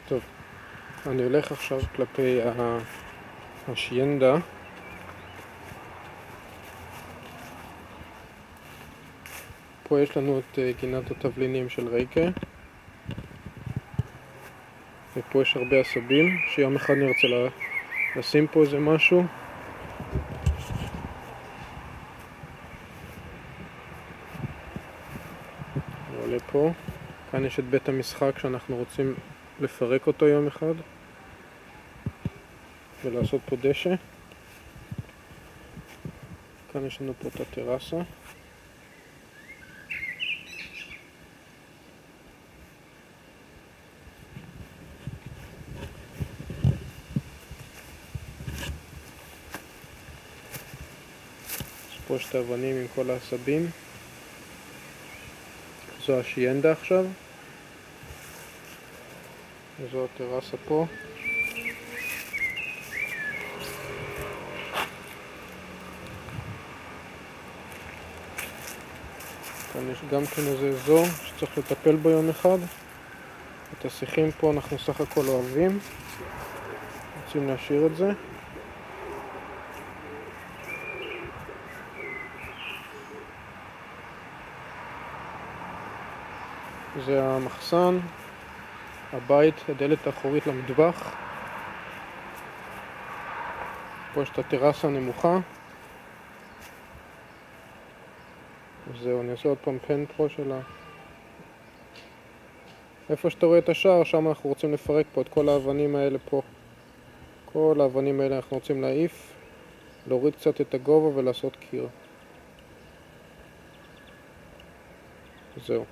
טוב, אני הולך עכשיו כלפי השיינדה. פה יש לנו את גינת התבלינים של רייקה, ופה יש הרבה עשבים שיום אחד נרצה לשים פה איזה משהו. ועולה פה. כאן יש את בית המשחק שאנחנו רוצים לפרק אותו יום אחד ולעשות פה דשא. כאן יש לנו פה את הטרסה. פה יש את האבנים עם כל העשבים. זו השיינדה עכשיו. וזו הטרסה פה. כאן יש גם כן איזה אזור שצריך לטפל בו יום אחד. את השיחים פה אנחנו סך הכל אוהבים. רוצים להשאיר את זה. זה המחסן, הבית, הדלת האחורית למטבח. פה יש את הטרסה הנמוכה. וזהו, אני אעשה עוד פעם פן פה של איפה שאתה רואה את השער, שם אנחנו רוצים לפרק פה את כל האבנים האלה פה. כל האבנים האלה אנחנו רוצים להעיף, להוריד קצת את הגובה ולעשות קיר. זהו.